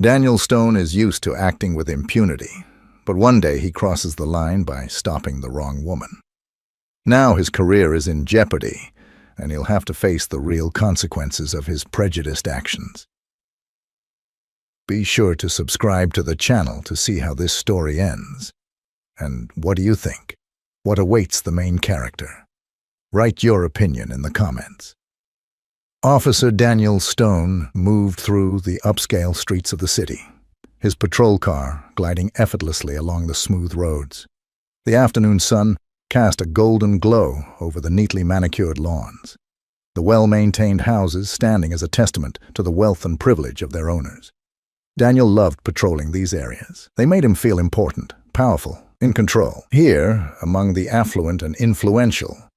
Daniel Stone is used to acting with impunity, but one day he crosses the line by stopping the wrong woman. Now his career is in jeopardy, and he'll have to face the real consequences of his prejudiced actions. Be sure to subscribe to the channel to see how this story ends. And what do you think? What awaits the main character? Write your opinion in the comments. Officer Daniel Stone moved through the upscale streets of the city, his patrol car gliding effortlessly along the smooth roads. The afternoon sun cast a golden glow over the neatly manicured lawns, the well-maintained houses standing as a testament to the wealth and privilege of their owners. Daniel loved patrolling these areas. They made him feel important, powerful, in control. Here, among the affluent and influential,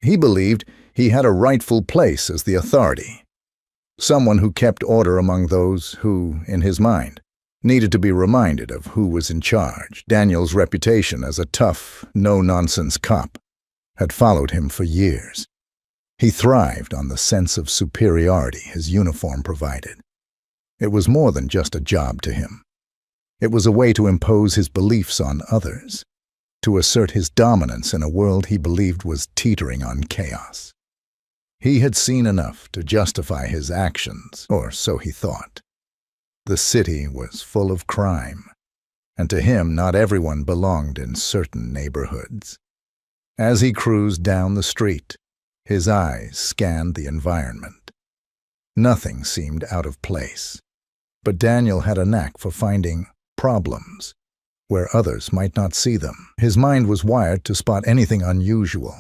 he believed he had a rightful place as the authority, someone who kept order among those who, in his mind, needed to be reminded of who was in charge. Daniel's reputation as a tough, no-nonsense cop had followed him for years. He thrived on the sense of superiority his uniform provided. It was more than just a job to him. It was a way to impose his beliefs on others, to assert his dominance in a world he believed was teetering on chaos. He had seen enough to justify his actions, or so he thought. The city was full of crime, and to him not everyone belonged in certain neighborhoods. As he cruised down the street, his eyes scanned the environment. Nothing seemed out of place, but Daniel had a knack for finding problems where others might not see them. His mind was wired to spot anything unusual,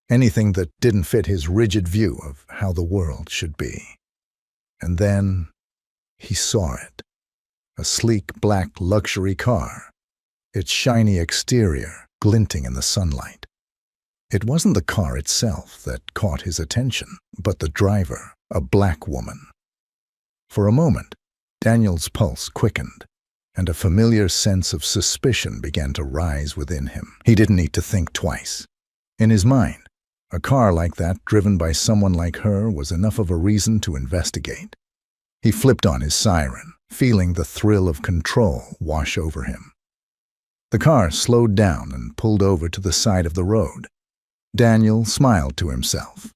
anything that didn't fit his rigid view of how the world should be. And then he saw it. A sleek black luxury car, its shiny exterior glinting in the sunlight. It wasn't the car itself that caught his attention, but the driver, a black woman. For a moment, Daniel's pulse quickened, and a familiar sense of suspicion began to rise within him. He didn't need to think twice. In his mind, a car like that, driven by someone like her, was enough of a reason to investigate. He flipped on his siren, feeling the thrill of control wash over him. The car slowed down and pulled over to the side of the road. Daniel smiled to himself.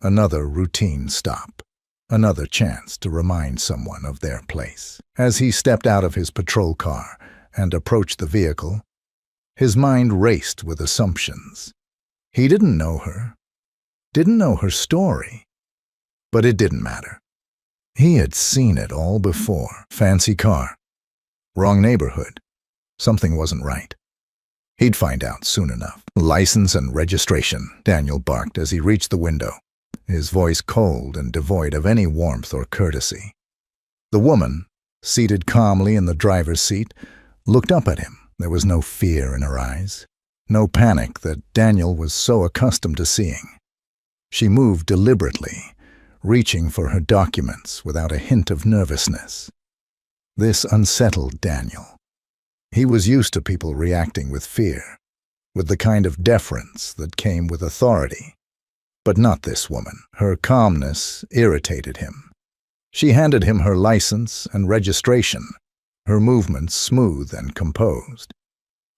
Another routine stop. Another chance to remind someone of their place. As he stepped out of his patrol car and approached the vehicle, his mind raced with assumptions. He didn't know her story, but it didn't matter. He had seen it all before. Fancy car, wrong neighborhood, something wasn't right. He'd find out soon enough. License and registration, Daniel barked as he reached the window, his voice cold and devoid of any warmth or courtesy. The woman, seated calmly in the driver's seat, looked up at him. There was no fear in her eyes, no panic that Daniel was so accustomed to seeing. She moved deliberately, reaching for her documents without a hint of nervousness. This unsettled Daniel. He was used to people reacting with fear, with the kind of deference that came with authority. But not this woman. Her calmness irritated him. She handed him her license and registration, her movements smooth and composed.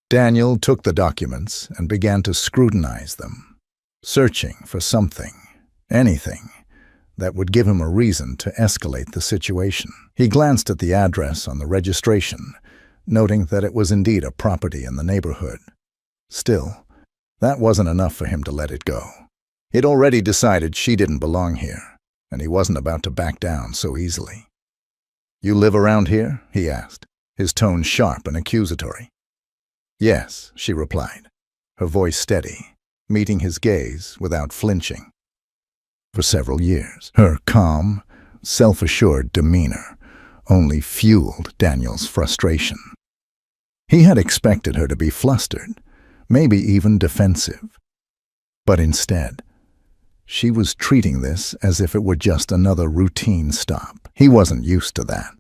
Daniel took the documents and began to scrutinize them, searching for something, anything, that would give him a reason to escalate the situation. He glanced at the address on the registration, noting that it was indeed a property in the neighborhood. Still, that wasn't enough for him to let it go. He'd already decided she didn't belong here, and he wasn't about to back down so easily. "You live around here?" he asked, his tone sharp and accusatory. "Yes," she replied, her voice steady, meeting his gaze without flinching. For several years, her calm, self-assured demeanor only fueled Daniel's frustration. He had expected her to be flustered, maybe even defensive. But instead, she was treating this as if it were just another routine stop. He wasn't used to that.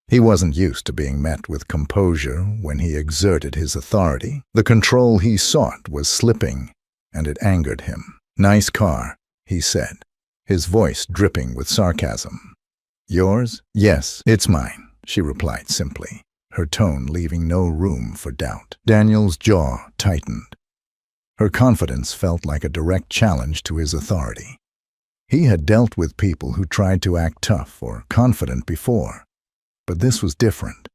He wasn't used to being met with composure when he exerted his authority. The control he sought was slipping, and it angered him. "Nice car," he said, his voice dripping with sarcasm. "Yours?" "Yes, it's mine. she replied simply, her tone leaving no room for doubt. Daniel's jaw tightened. Her confidence felt like a direct challenge to his authority. He had dealt with people who tried to act tough or confident before, but this was different.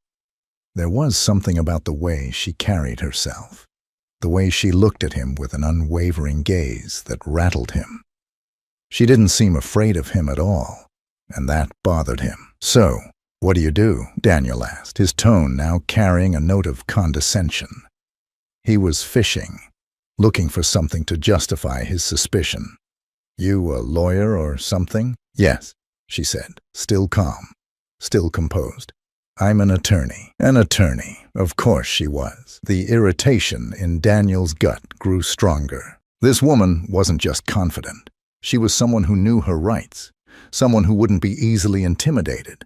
There was something about the way she carried herself, the way she looked at him with an unwavering gaze that rattled him. She didn't seem afraid of him at all, and that bothered him. "So, what do you do?" Daniel asked, his tone now carrying a note of condescension. He was fishing, looking for something to justify his suspicion. "You a lawyer or something?" "Yes," she said, still calm, still composed. "I'm an attorney." An attorney, of course she was. The irritation in Daniel's gut grew stronger. This woman wasn't just confident. She was someone who knew her rights, someone who wouldn't be easily intimidated.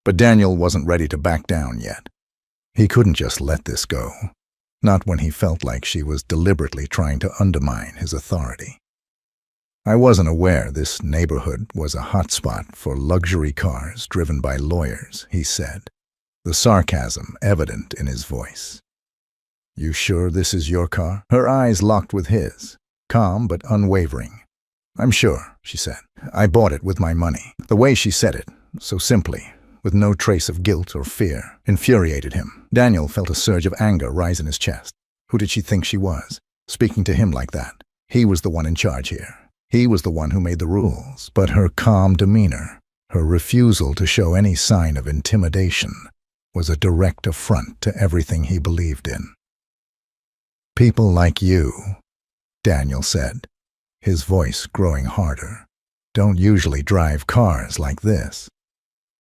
But Daniel wasn't ready to back down yet. He couldn't just let this go, not when he felt like she was deliberately trying to undermine his authority. "I wasn't aware this neighborhood was a hotspot for luxury cars driven by lawyers," he said, the sarcasm evident in his voice. "You sure this is your car?" Her eyes locked with his, calm but unwavering. "I'm sure," she said. "I bought it with my money." The way she said it, so simply, with no trace of guilt or fear, infuriated him. Daniel felt a surge of anger rise in his chest. Who did she think she was, speaking to him like that? He was the one in charge here. He was the one who made the rules. But her calm demeanor, her refusal to show any sign of intimidation, was a direct affront to everything he believed in. "People like you," Daniel said, his voice growing harder, "don't usually drive cars like this.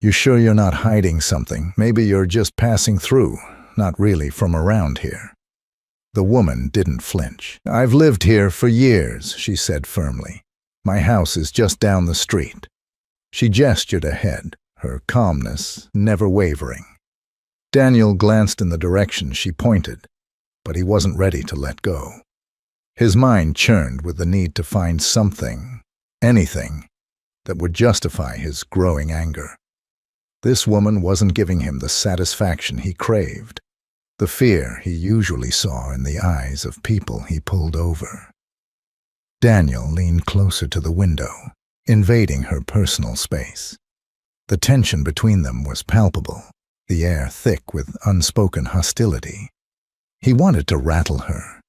You sure you're not hiding something? Maybe you're just passing through, not really from around here." The woman didn't flinch. "I've lived here for years," she said firmly. "My house is just down the street." She gestured ahead, her calmness never wavering. Daniel glanced in the direction she pointed, but he wasn't ready to let go. His mind churned with the need to find something, anything, that would justify his growing anger. This woman wasn't giving him the satisfaction he craved, the fear he usually saw in the eyes of people he pulled over. Daniel leaned closer to the window, invading her personal space. The tension between them was palpable, the air thick with unspoken hostility. He wanted to rattle her,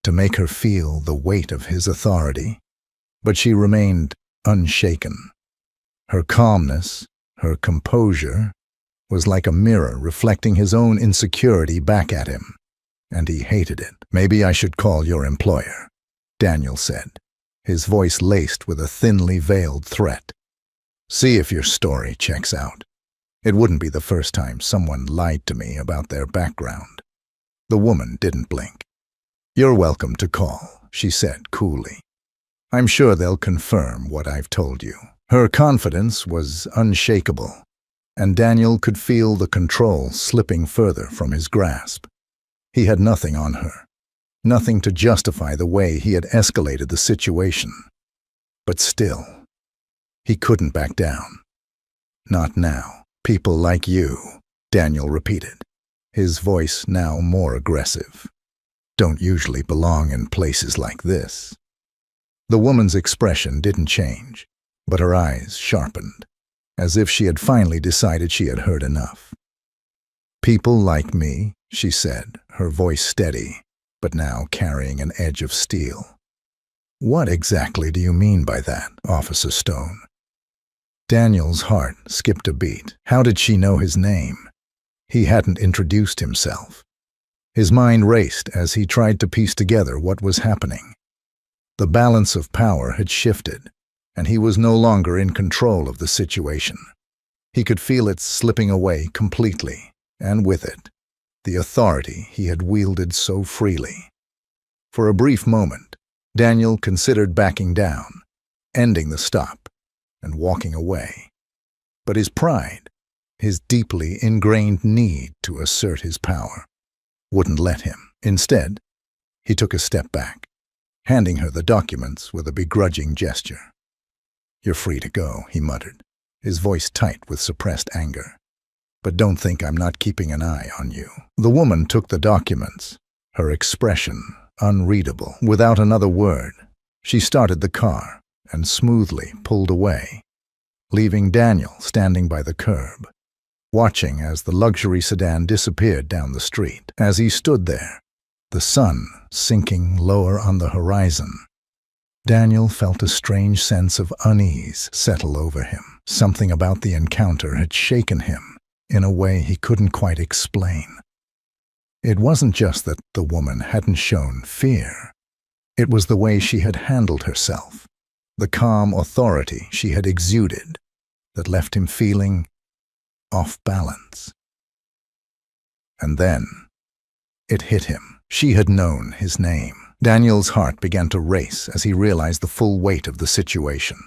to make her feel the weight of his authority, but she remained unshaken. Her calmness, her composure, was like a mirror reflecting his own insecurity back at him, and he hated it. "Maybe I should call your employer," Daniel said, his voice laced with a thinly veiled threat. "See if your story checks out. It wouldn't be the first time someone lied to me about their background." The woman didn't blink. "You're welcome to call," she said coolly. "I'm sure they'll confirm what I've told you." Her confidence was unshakable, and Daniel could feel the control slipping further from his grasp. He had nothing on her, nothing to justify the way he had escalated the situation. But still, he couldn't back down. "Not now. People like you," Daniel repeated, his voice now more aggressive, "don't usually belong in places like this." The woman's expression didn't change, but her eyes sharpened, as if she had finally decided she had heard enough. "People like me," she said, her voice steady, but now carrying an edge of steel. "What exactly do you mean by that, Officer Stone?" Daniel's heart skipped a beat. How did she know his name? He hadn't introduced himself. His mind raced as he tried to piece together what was happening. The balance of power had shifted, and he was no longer in control of the situation. He could feel it slipping away completely, and with it, the authority he had wielded so freely. For a brief moment, Daniel considered backing down, ending the stop, and walking away. But his pride, his deeply ingrained need to assert his power, wouldn't let him. Instead, he took a step back, handing her the documents with a begrudging gesture. "You're free to go," he muttered, his voice tight with suppressed anger. but don't think I'm not keeping an eye on you." The woman took the documents, her expression unreadable. Without another word, she started the car and smoothly pulled away, leaving Daniel standing by the curb, watching as the luxury sedan disappeared down the street. As he stood there, the sun sinking lower on the horizon, Daniel felt a strange sense of unease settle over him. Something about the encounter had shaken him in a way he couldn't quite explain. It wasn't just that the woman hadn't shown fear. It was the way she had handled herself, the calm authority she had exuded, that left him feeling off balance. And then it hit him. She had known his name. Daniel's heart began to race as he realized the full weight of the situation.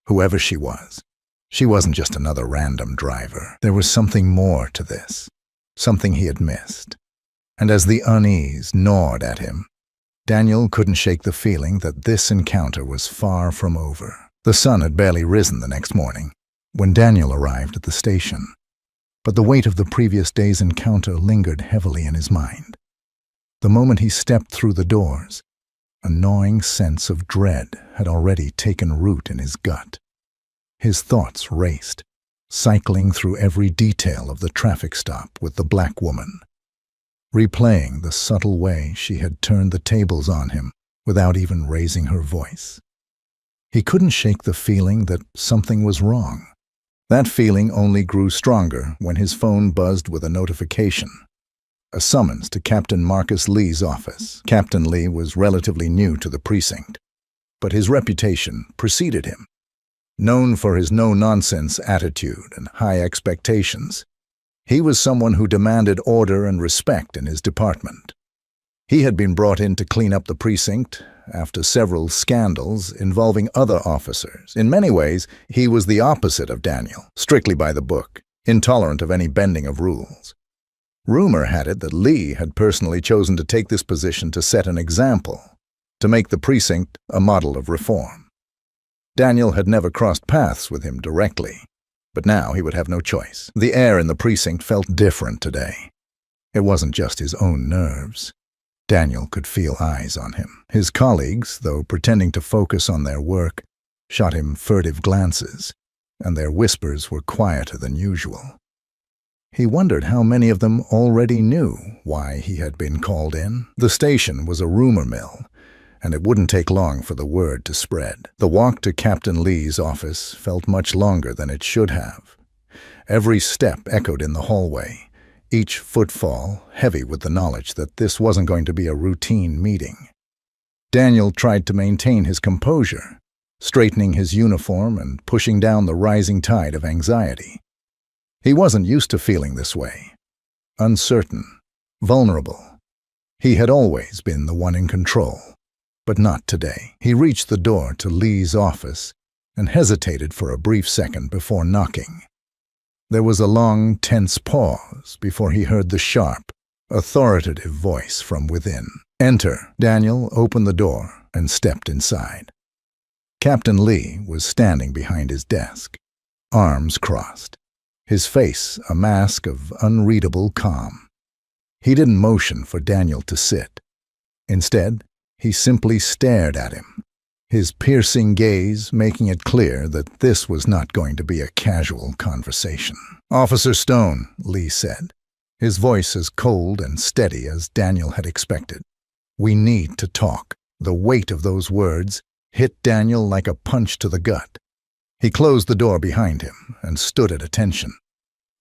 Whoever she wasn't just another random driver. There was something more to this, something he had missed. And as the unease gnawed at him, Daniel couldn't shake the feeling that this encounter was far from over. The sun had barely risen the next morning when Daniel arrived at the station, but the weight of the previous day's encounter lingered heavily in his mind. The moment he stepped through the doors, a gnawing sense of dread had already taken root in his gut. His thoughts raced, cycling through every detail of the traffic stop with the black woman, replaying the subtle way she had turned the tables on him without even raising her voice. He couldn't shake the feeling that something was wrong. That feeling only grew stronger when his phone buzzed with a notification, a summons to Captain Marcus Lee's office. Captain Lee was relatively new to the precinct, but his reputation preceded him. Known for his no-nonsense attitude and high expectations, he was someone who demanded order and respect in his department. He had been brought in to clean up the precinct after several scandals involving other officers. In many ways, he was the opposite of Daniel, strictly by the book, intolerant of any bending of rules. Rumor had it that Lee had personally chosen to take this position to set an example, to make the precinct a model of reform. Daniel had never crossed paths with him directly, but now he would have no choice. The air in the precinct felt different today. It wasn't just his own nerves. Daniel could feel eyes on him. His colleagues, though pretending to focus on their work, shot him furtive glances, and their whispers were quieter than usual. He wondered how many of them already knew why he had been called in. The station was a rumor mill, and it wouldn't take long for the word to spread. The walk to Captain Lee's office felt much longer than it should have. Every step echoed in the hallway, each footfall heavy with the knowledge that this wasn't going to be a routine meeting. Daniel tried to maintain his composure, straightening his uniform and pushing down the rising tide of anxiety. He wasn't used to feeling this way. Uncertain, vulnerable. He had always been the one in control, but not today. He reached the door to Lee's office and hesitated for a brief second before knocking. There was a long, tense pause before he heard the sharp, authoritative voice from within. "Enter." Daniel opened the door and stepped inside. Captain Lee was standing behind his desk, arms crossed, his face a mask of unreadable calm. He didn't motion for Daniel to sit. Instead, he simply stared at him, his piercing gaze making it clear that this was not going to be a casual conversation. "Officer Stone," Lee said, his voice as cold and steady as Daniel had expected. "We need to talk." The weight of those words hit Daniel like a punch to the gut. He closed the door behind him and stood at attention,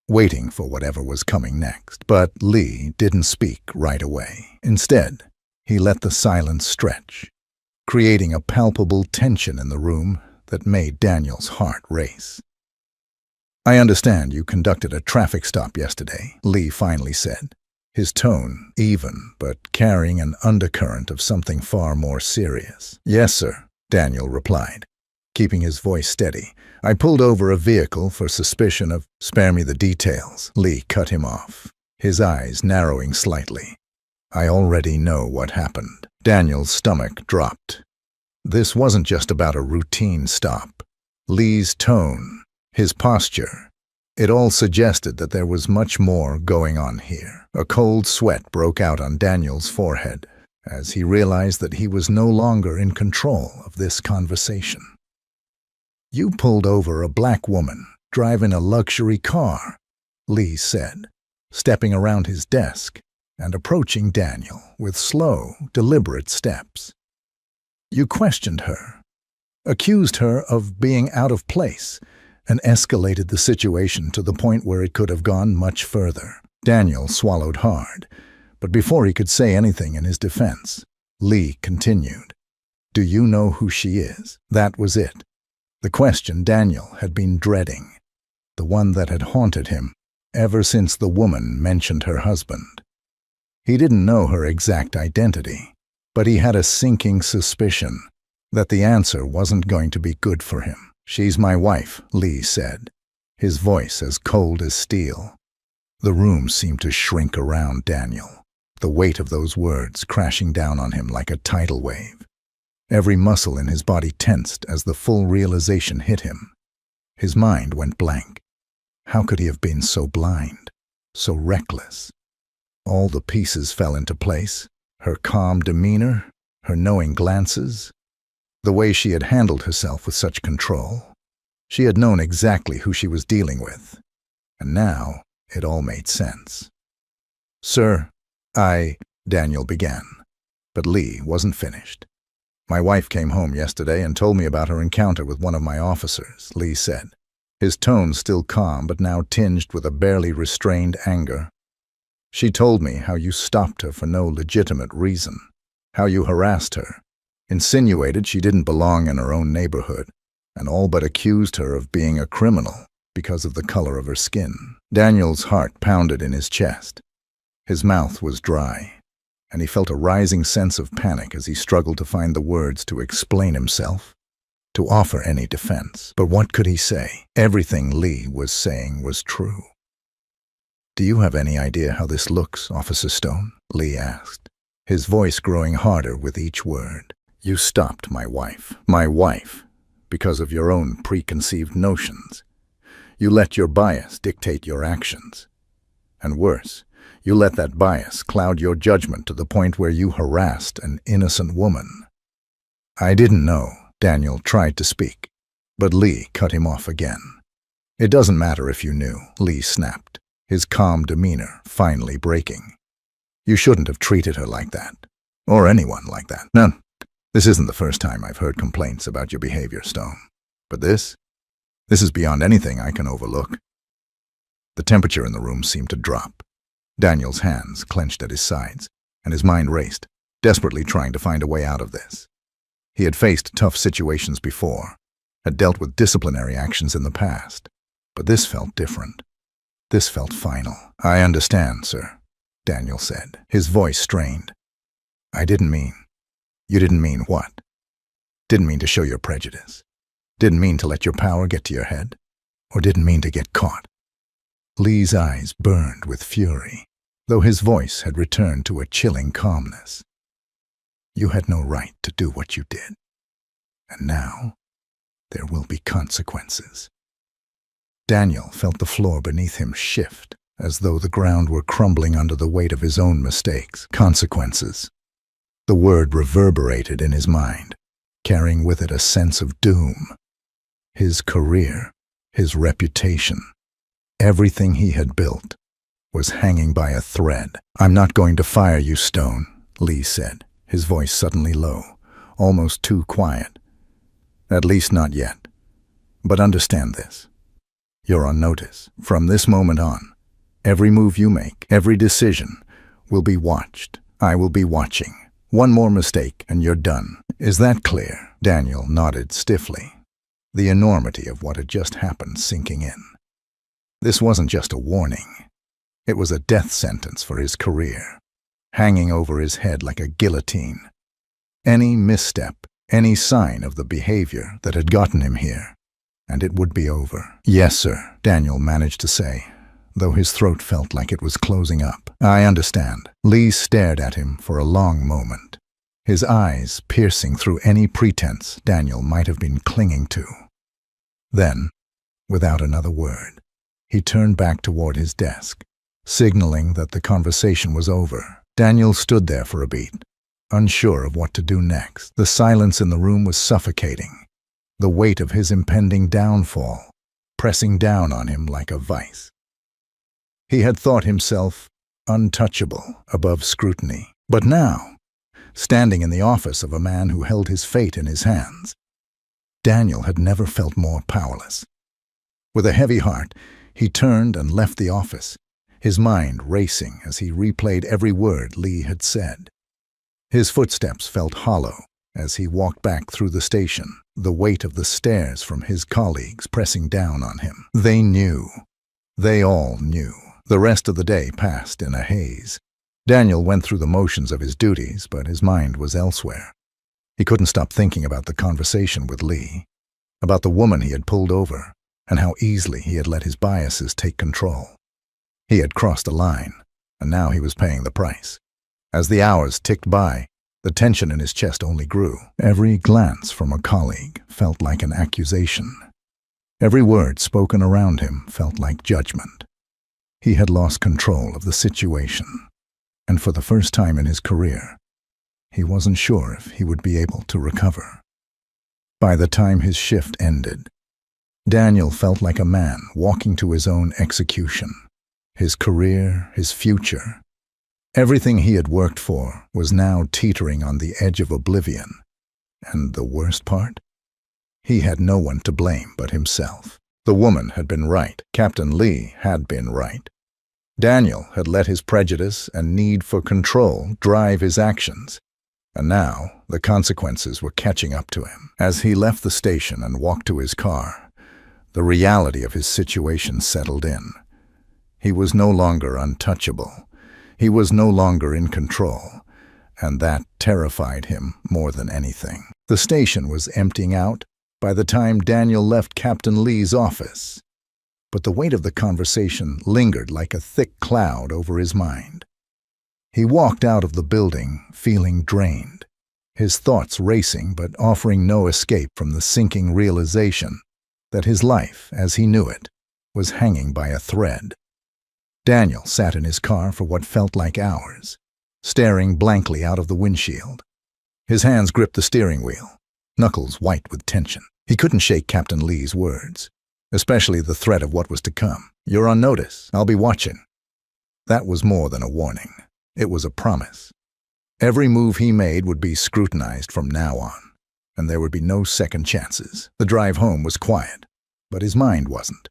waiting for whatever was coming next. But Lee didn't speak right away. Instead, he let the silence stretch, creating a palpable tension in the room that made Daniel's heart race. "I understand you conducted a traffic stop yesterday," Lee finally said, his tone even but carrying an undercurrent of something far more serious. "Yes, sir," Daniel replied, keeping his voice steady. "I pulled over a vehicle for suspicion of—" "Spare me the details," Lee cut him off, his eyes narrowing slightly. "I already know what happened." Daniel's stomach dropped. This wasn't just about a routine stop. Lee's tone, his posture, It all suggested that there was much more going on here. A cold sweat broke out on Daniel's forehead as he realized that he was no longer in control of this conversation. "You pulled over a black woman driving a luxury car," Lee said, stepping around his desk and approaching Daniel with slow, deliberate steps. "You questioned her, accused her of being out of place, and escalated the situation to the point where it could have gone much further." Daniel swallowed hard, but before he could say anything in his defense, Lee continued. "Do you know who she is?" That was it. The question Daniel had been dreading, the one that had haunted him ever since the woman mentioned her husband. He didn't know her exact identity, but he had a sinking suspicion that the answer wasn't going to be good for him. "She's my wife," Lee said, his voice as cold as steel. The room seemed to shrink around Daniel, the weight of those words crashing down on him like a tidal wave. Every muscle in his body tensed as the full realization hit him. His mind went blank. How could he have been so blind, so reckless? All the pieces fell into place. Her calm demeanor, her knowing glances, the way she had handled herself with such control. She had known exactly who she was dealing with, and now it all made sense. "Sir, Daniel began, but Lee wasn't finished. "My wife came home yesterday and told me about her encounter with one of my officers," Lee said, his tone still calm but now tinged with a barely restrained anger. "She told me how you stopped her for no legitimate reason, how you harassed her, insinuated she didn't belong in her own neighborhood, and all but accused her of being a criminal because of the color of her skin." Daniel's heart pounded in his chest. His mouth was dry, and he felt a rising sense of panic as he struggled to find the words to explain himself, to offer any defense. But what could he say? Everything Lee was saying was true. "Do you have any idea how this looks, Officer Stone?" Lee asked, his voice growing harder with each word. "You stopped my wife, because of your own preconceived notions. You let your bias dictate your actions. And worse, you let that bias cloud your judgment to the point where you harassed an innocent woman." "I didn't know," Daniel tried to speak, but Lee cut him off again. "It doesn't matter if you knew," Lee snapped, his calm demeanor finally breaking. "You shouldn't have treated her like that, or anyone like that. No, this isn't the first time I've heard complaints about your behavior, Stone. But this is beyond anything I can overlook." The temperature in the room seemed to drop. Daniel's hands clenched at his sides, and his mind raced, desperately trying to find a way out of this. He had faced tough situations before, had dealt with disciplinary actions in the past, but this felt different. This felt final. "I understand, sir," Daniel said, his voice strained. You didn't mean what? Didn't mean to show your prejudice? Didn't mean to let your power get to your head? Or didn't mean to get caught?" Lee's eyes burned with fury, though his voice had returned to a chilling calmness. "You had no right to do what you did. And now, there will be consequences." Daniel felt the floor beneath him shift, as though the ground were crumbling under the weight of his own mistakes. Consequences. The word reverberated in his mind, carrying with it a sense of doom. His career, his reputation, everything he had built was hanging by a thread. "I'm not going to fire you, Stone," Lee said, his voice suddenly low, almost too quiet. "At least not yet. But understand this. You're on notice. From this moment on, every move you make, every decision, will be watched. I will be watching. One more mistake and you're done. Is that clear?" Daniel nodded stiffly, the enormity of what had just happened sinking in. This wasn't just a warning. It was a death sentence for his career, hanging over his head like a guillotine. Any misstep, any sign of the behavior that had gotten him here, and it would be over. "Yes, sir," Daniel managed to say, though his throat felt like it was closing up. "I understand." Lee stared at him for a long moment, his eyes piercing through any pretense Daniel might have been clinging to. Then, without another word, He turned back toward his desk, signaling that the conversation was over. Daniel stood there for a beat, unsure of what to do next. The silence in the room was suffocating, the weight of his impending downfall pressing down on him like a vice. He had thought himself untouchable, above scrutiny. But now, standing in the office of a man who held his fate in his hands, Daniel had never felt more powerless. With a heavy heart, he turned and left the office, his mind racing as he replayed every word Lee had said. His footsteps felt hollow as he walked back through the station, the weight of the stares from his colleagues pressing down on him. They knew. They all knew. The rest of the day passed in a haze. Daniel went through the motions of his duties, but his mind was elsewhere. He couldn't stop thinking about the conversation with Lee, about the woman he had pulled over, and how easily he had let his biases take control. He had crossed a line, and now he was paying the price. As the hours ticked by, the tension in his chest only grew. Every glance from a colleague felt like an accusation. Every word spoken around him felt like judgment. He had lost control of the situation, and for the first time in his career, he wasn't sure if he would be able to recover. By the time his shift ended, Daniel felt like a man walking to his own execution. His career, his future, everything he had worked for was now teetering on the edge of oblivion. And the worst part? He had no one to blame but himself. The woman had been right. Captain Lee had been right. Daniel had let his prejudice and need for control drive his actions, and now the consequences were catching up to him. As he left the station and walked to his car, the reality of his situation settled in. He was no longer untouchable. He was no longer in control, and that terrified him more than anything. The station was emptying out by the time Daniel left Captain Lee's office, but the weight of the conversation lingered like a thick cloud over his mind. He walked out of the building feeling drained, his thoughts racing but offering no escape from the sinking realization that his life, as he knew it, was hanging by a thread. Daniel sat in his car for what felt like hours, staring blankly out of the windshield. His hands gripped the steering wheel, knuckles white with tension. He couldn't shake Captain Lee's words, especially the threat of what was to come. "You're on notice. I'll be watching." That was more than a warning. It was a promise. Every move he made would be scrutinized from now on, and there would be no second chances. The drive home was quiet, but his mind wasn't.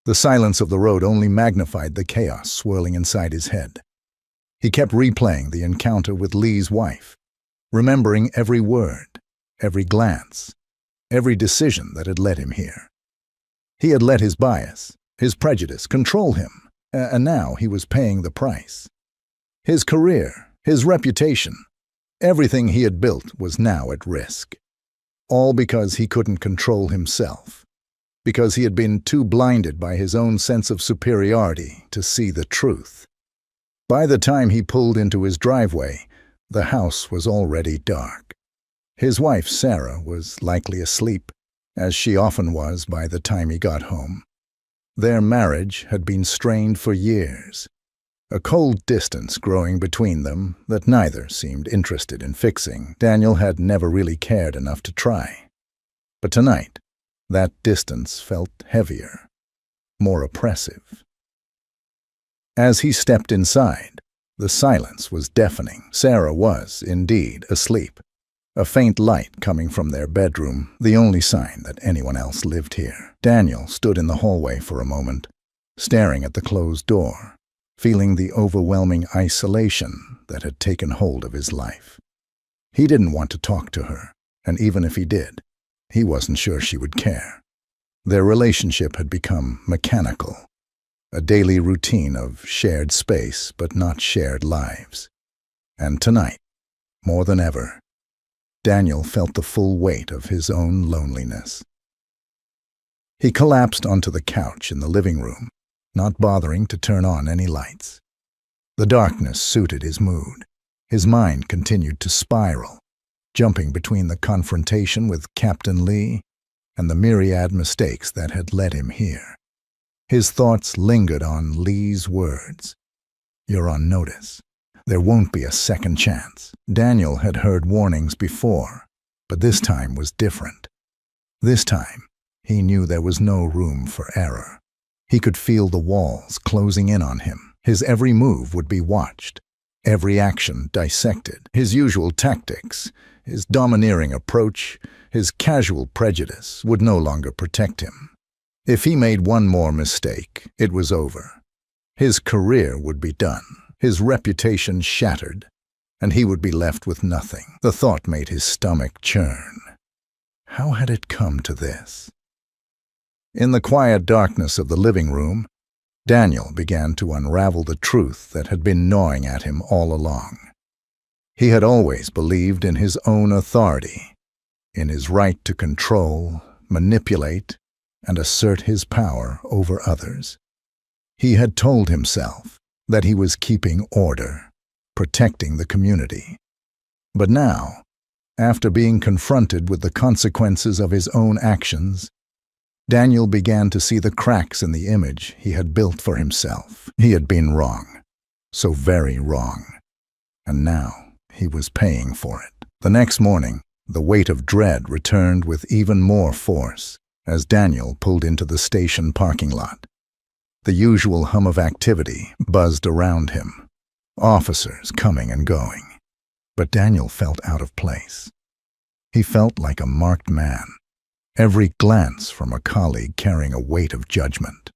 The silence of the road only magnified the chaos swirling inside his head. He kept replaying the encounter with Lee's wife, remembering every word, every glance, every decision that had led him here. He had let his bias, his prejudice, control him, and now he was paying the price. His career, his reputation, everything he had built was now at risk. All because he couldn't control himself, because he had been too blinded by his own sense of superiority to see the truth. By the time he pulled into his driveway, the house was already dark. His wife, Sarah, was likely asleep, as she often was by the time he got home. Their marriage had been strained for years, a cold distance growing between them that neither seemed interested in fixing. Daniel had never really cared enough to try. But tonight, that distance felt heavier, more oppressive. As he stepped inside, the silence was deafening. Sarah was, indeed, asleep, a faint light coming from their bedroom, the only sign that anyone else lived here. Daniel stood in the hallway for a moment, staring at the closed door, feeling the overwhelming isolation that had taken hold of his life. He didn't want to talk to her, and even if he did, he wasn't sure she would care. Their relationship had become mechanical, a daily routine of shared space but not shared lives. And tonight, more than ever, Daniel felt the full weight of his own loneliness. He collapsed onto the couch in the living room, not bothering to turn on any lights. The darkness suited his mood. His mind continued to spiral, jumping between the confrontation with Captain Lee and the myriad mistakes that had led him here. His thoughts lingered on Lee's words. "You're on notice. There won't be a second chance." Daniel had heard warnings before, but this time was different. This time, he knew there was no room for error. He could feel the walls closing in on him. His every move would be watched, every action dissected. His usual tactics, his domineering approach, his casual prejudice would no longer protect him. If he made one more mistake, it was over. His career would be done, his reputation shattered, and he would be left with nothing. The thought made his stomach churn. How had it come to this? In the quiet darkness of the living room, Daniel began to unravel the truth that had been gnawing at him all along. He had always believed in his own authority, in his right to control, manipulate, and assert his power over others. He had told himself that he was keeping order, protecting the community. But now, after being confronted with the consequences of his own actions, Daniel began to see the cracks in the image he had built for himself. He had been wrong, so very wrong, and now he was paying for it. The next morning, the weight of dread returned with even more force as Daniel pulled into the station parking lot. The usual hum of activity buzzed around him, officers coming and going. But Daniel felt out of place. He felt like a marked man, every glance from a colleague carrying a weight of judgment.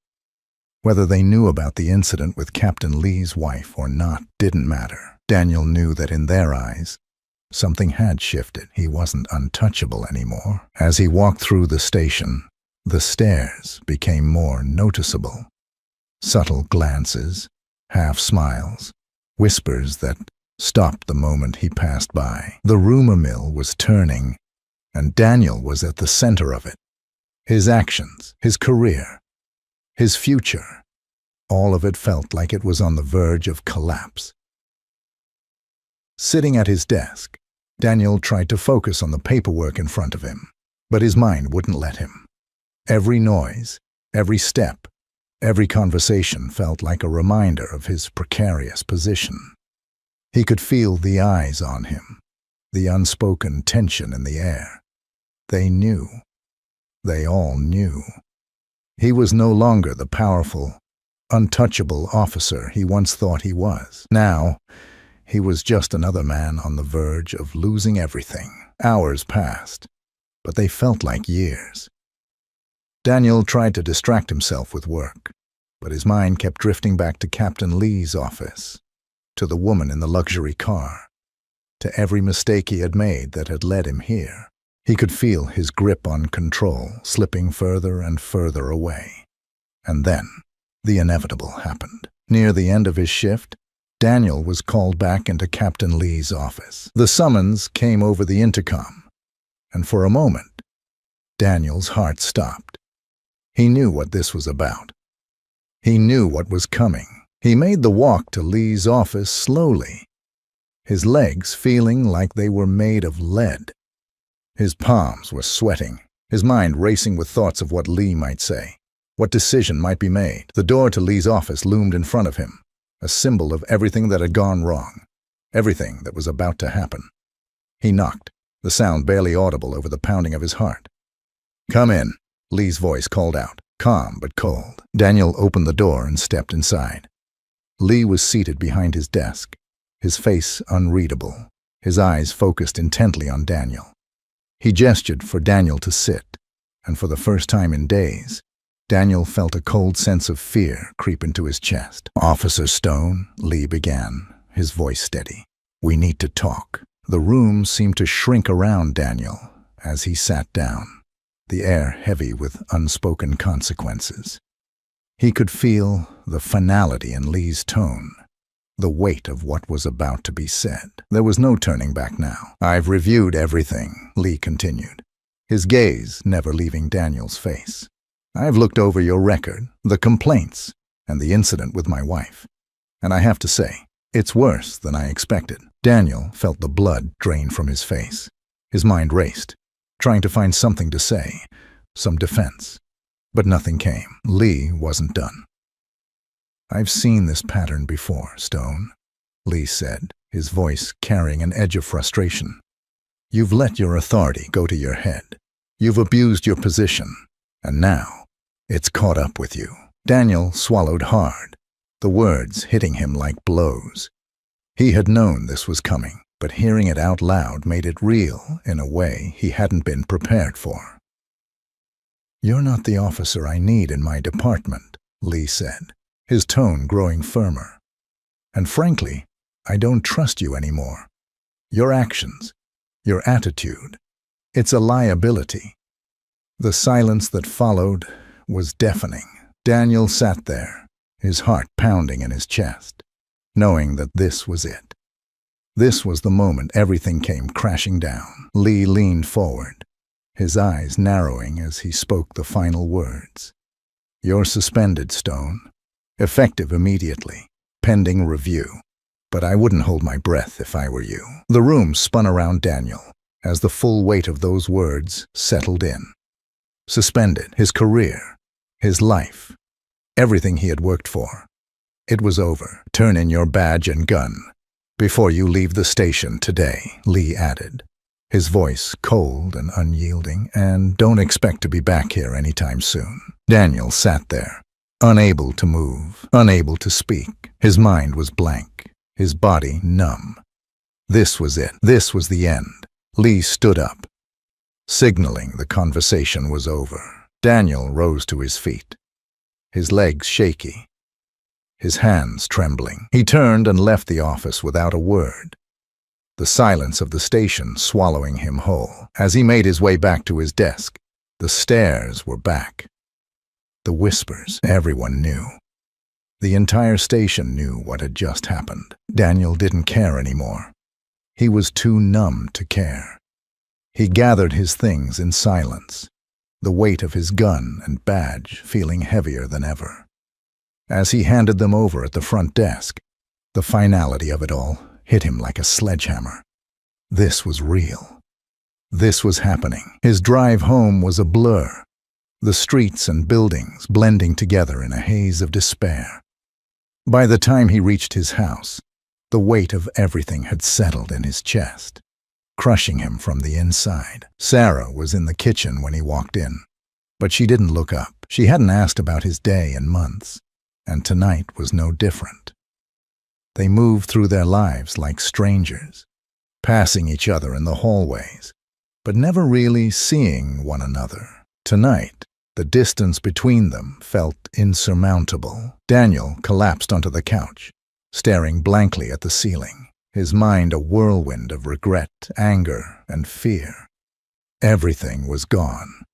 Whether they knew about the incident with Captain Lee's wife or not didn't matter. Daniel knew that in their eyes, something had shifted. He wasn't untouchable anymore. As he walked through the station, the stares became more noticeable. Subtle glances, half smiles, whispers that stopped the moment he passed by. The rumor mill was turning, and Daniel was at the center of it. His actions, his career, his future, all of it felt like it was on the verge of collapse. Sitting at his desk, Daniel tried to focus on the paperwork in front of him, but his mind wouldn't let him. Every noise, every step, every conversation felt like a reminder of his precarious position. He could feel the eyes on him, the unspoken tension in the air. They knew. They all knew. He was no longer the powerful, untouchable officer he once thought he was. Now, he was just another man on the verge of losing everything. Hours passed, but they felt like years. Daniel tried to distract himself with work, but his mind kept drifting back to Captain Lee's office, to the woman in the luxury car, to every mistake he had made that had led him here. He could feel his grip on control slipping further and further away. And then, the inevitable happened. Near the end of his shift, Daniel was called back into Captain Lee's office. The summons came over the intercom, and for a moment, Daniel's heart stopped. He knew what this was about. He knew what was coming. He made the walk to Lee's office slowly, his legs feeling like they were made of lead. His palms were sweating, his mind racing with thoughts of what Lee might say, what decision might be made. The door to Lee's office loomed in front of him, a symbol of everything that had gone wrong, everything that was about to happen. He knocked, the sound barely audible over the pounding of his heart. "Come in," Lee's voice called out, calm but cold. Daniel opened the door and stepped inside. Lee was seated behind his desk, his face unreadable, his eyes focused intently on Daniel. He gestured for Daniel to sit, and for the first time in days, Daniel felt a cold sense of fear creep into his chest. "Officer Stone," Lee began, his voice steady, "we need to talk." The room seemed to shrink around Daniel as he sat down, the air heavy with unspoken consequences. He could feel the finality in Lee's tone, the weight of what was about to be said. There was no turning back now. "I've reviewed everything," Lee continued, his gaze never leaving Daniel's face. "I've looked over your record, the complaints, and the incident with my wife. And I have to say, it's worse than I expected." Daniel felt the blood drain from his face. His mind raced, trying to find something to say, some defense. But nothing came. Lee wasn't done. "I've seen this pattern before, Stone," Lee said, his voice carrying an edge of frustration. "You've let your authority go to your head. You've abused your position, and now it's caught up with you." Daniel swallowed hard, the words hitting him like blows. He had known this was coming, but hearing it out loud made it real in a way he hadn't been prepared for. "You're not the officer I need in my department," Lee said, his tone growing firmer. "And frankly, I don't trust you anymore. Your actions, your attitude, it's a liability." The silence that followed was deafening. Daniel sat there, his heart pounding in his chest, knowing that this was it. This was the moment everything came crashing down. Lee leaned forward, his eyes narrowing as he spoke the final words. "You're suspended, Stone. Effective immediately, pending review. But I wouldn't hold my breath if I were you." The room spun around Daniel as the full weight of those words settled in. Suspended, his career, his life, everything he had worked for. It was over. "Turn in your badge and gun before you leave the station today," Lee added, his voice cold and unyielding, "and don't expect to be back here anytime soon." Daniel sat there, unable to move, unable to speak. His mind was blank, his body numb. This was it. This was the end. Lee stood up, signaling the conversation was over. Daniel rose to his feet, his legs shaky, his hands trembling. He turned and left the office without a word, the silence of the station swallowing him whole. As he made his way back to his desk, the stares were back. The whispers, everyone knew. The entire station knew what had just happened. Daniel didn't care anymore. He was too numb to care. He gathered his things in silence, the weight of his gun and badge feeling heavier than ever. As he handed them over at the front desk, the finality of it all hit him like a sledgehammer. This was real. This was happening. His drive home was a blur, the streets and buildings blending together in a haze of despair. By the time he reached his house, the weight of everything had settled in his chest, crushing him from the inside. Sarah was in the kitchen when he walked in, but she didn't look up. She hadn't asked about his day in months, and tonight was no different. They moved through their lives like strangers, passing each other in the hallways, but never really seeing one another. Tonight, the distance between them felt insurmountable. Daniel collapsed onto the couch, staring blankly at the ceiling, his mind a whirlwind of regret, anger, and fear. Everything was gone.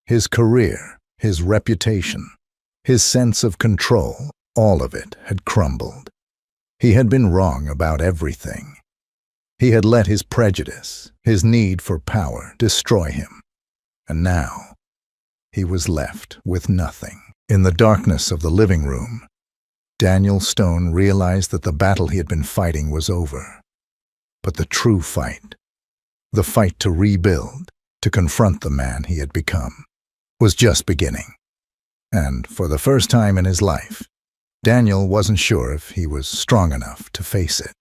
His career, his reputation, his sense of control, all of it had crumbled. He had been wrong about everything. He had let his prejudice, his need for power, destroy him. And now, he was left with nothing. In the darkness of the living room, Daniel Stone realized that the battle he had been fighting was over. But the true fight, the fight to rebuild, to confront the man he had become, was just beginning. And for the first time in his life, Daniel wasn't sure if he was strong enough to face it.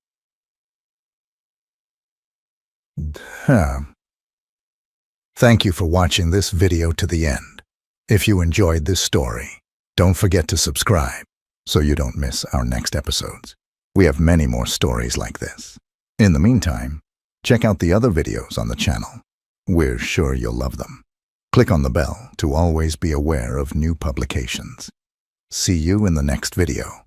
Thank you for watching this video to the end. If you enjoyed this story, don't forget to subscribe so you don't miss our next episodes. We have many more stories like this. In the meantime, check out the other videos on the channel. We're sure you'll love them. Click on the bell to always be aware of new publications. See you in the next video.